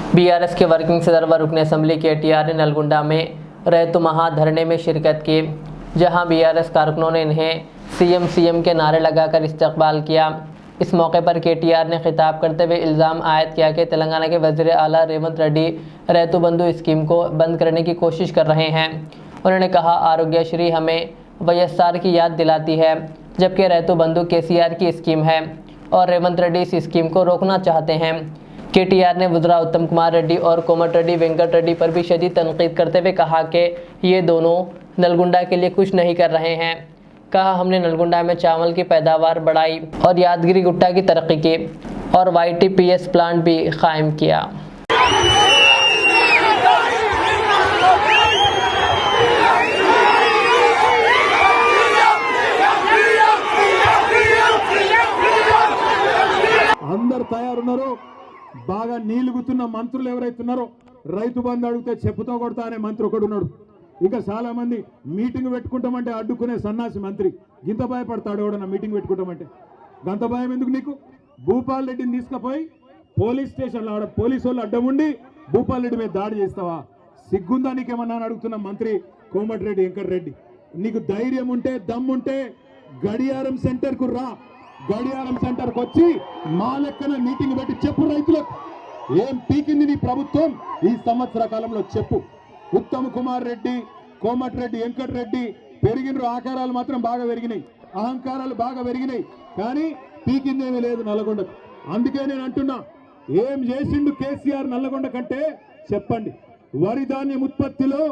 BRS के working सदर व रुकन असम्बली केटीआर ने नलगुंडा में रैतु महाधरने में शिरकत की, जहां बीआरएस कारकुनों ने इन्हें सीएम के नारे लगाकर इस्तकबाल किया। इस मौके पर केटीआर ने खिताब करते हुए इल्ज़ाम आयद किया कि तेलंगाना के वज़ीर आला रेवंत रेड्डी रैतु बंधु स्कीम को बंद करने की कोशिश कर रहे हैं। उन्होंने कहा, आरोग्यश्री हमें वाईएसआर की याद दिलाती है, जबकि रैतु बंधु केसीआर की स्कीम है और रेवंत रेड्डी इस स्कीम को रोकना चाहते हैं। केटीआर ने वज़ीर उत्तम कुमार रेड्डी और कोमटिरेड्डी वेंकट रेड्डी पर भी शदीद तनकीद करते हुए कहा कि ये दोनों नलगुंडा के लिए कुछ नहीं कर रहे हैं। कहा, हमने नलगुंडा में चावल की पैदावार बढ़ाई और यादगिरी गुट्टा की तरक्की की और YTPS प्लांट भी कायम किया। అందరు తయారున్నారు. బాగా నీలుగుతున్న మంత్రులు ఎవరైతున్నారో రైతు బంధు అడిగితే చెప్పుతో కొడతా అనే మంత్రి ఒకడు ఉన్నాడు. ఇంకా చాలా మంది మీటింగ్ పెట్టుకుంటామంటే అడ్డుకునే సన్నాసి మంత్రి. గింత భయపడతాడు ఎవడన్నా మీటింగ్ పెట్టుకుంటామంటే. గంత భయం ఎందుకు నీకు? భూపాల్ రెడ్డిని తీసుకుపోయి పోలీస్ స్టేషన్లో ఆడ పోలీసు వాళ్ళు అడ్డం ఉండి భూపాల్ రెడ్డి మీద దాడి చేస్తావా? సిగ్గుందా నీకేమన్నా అని అడుగుతున్న మంత్రి కోమటిరెడ్డి వెంకటరెడ్డి. నీకు ధైర్యం ఉంటే దమ్ముంటే గడియారం సెంటర్కు రా. గడియారం సెంటర్కి వచ్చి మా లెక్కన మీటింగ్ పెట్టి చెప్పు రైతులకు ఏం పీకింది నీ ప్రభుత్వం ఈ సంవత్సర కాలంలో చెప్పు. ఉత్తమ్ కుమార్ రెడ్డి, కోమటిరెడ్డి వెంకటరెడ్డి పెరిగిన ఆకారాలు మాత్రం బాగా పెరిగినాయి, అహంకారాలు బాగా పెరిగినాయి, కానీ పీకిందేమీ లేదు నల్లగొండకు. అందుకే నేను అంటున్నా, ఏం చేసిండు కేసీఆర్ నల్లగొండ కంటే చెప్పండి. వరి ధాన్యం ఉత్పత్తిలో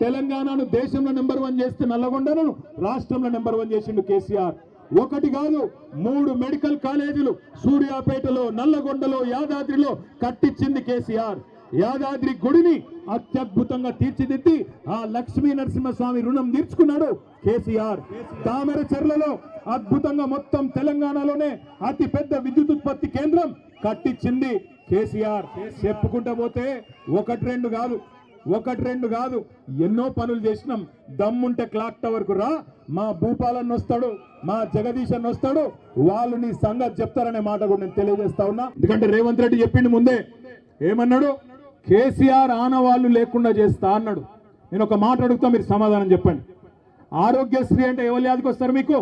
తెలంగాణను దేశంలో నెంబర్ 1 చేస్తే నల్లగొండను రాష్ట్రంలో నెంబర్ 1 చేసిండు కేసీఆర్. ఒకటి కాదు, 3 మెడికల్ కాలేజీలు సూర్యాపేటలో, నల్లగొండలో, యాదాద్రిలో కట్టించింది కేసీఆర్. యాదాద్రి గుడిని అత్యద్భుతంగా తీర్చిదిద్ది ఆ లక్ష్మీ నరసింహస్వామి రుణం తీర్చుకున్నాడు కేసీఆర్. తామర చెర్లలో అద్భుతంగా మొత్తం తెలంగాణలోనే అతి పెద్ద విద్యుత్ ఉత్పత్తి కేంద్రం కట్టించింది కేసీఆర్. చెప్పుకుంటా పోతే ఒకటి రెండు కాదు ఎన్నో పనులు చేసినాం. దమ్ముంటే క్లాక్ టవర్ కు రా, మా భూపాలన్న వస్తాడు, మా జగదీశ్ అన్న వస్తాడు, వాళ్ళు నీ సంగతి చెప్తారనే మాట కూడా నేను తెలియజేస్తా ఉన్నా. ఎందుకంటే రేవంత్ రెడ్డి చెప్పిండు ముందే, ఏమన్నాడు? కేసీఆర్ ఆనవాళ్లు లేకుండా చేస్తా అన్నాడు. నేను ఒక మాట అడుగుతా, మీరు సమాధానం చెప్పండి. ఆరోగ్యశ్రీ అంటే ఎవరు యాదికి వస్తారు మీకు?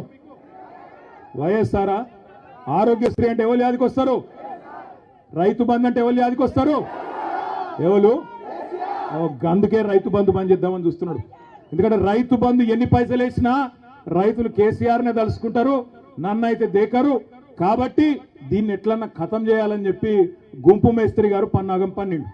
వైఎస్ఆర్. ఆరోగ్యశ్రీ అంటే ఎవరు యాదికి వస్తారు? రైతు బంధు అంటే ఎవరు యాదికి వస్తారు? ఎవరు? అందుకే రైతు బంధు బంద్ చేద్దామని చూస్తున్నాడు. ఎందుకంటే రైతు బంధు ఎన్ని పైసలు వేసినా రైతులు కేసీఆర్నే తలుసుకుంటారు, నన్ను అయితే దేకరు. కాబట్టి దీన్ని ఎట్లన్నా ఖతం చేయాలని చెప్పి గుంపు మేస్త్రి గారు పన్నాగం పన్నిండు.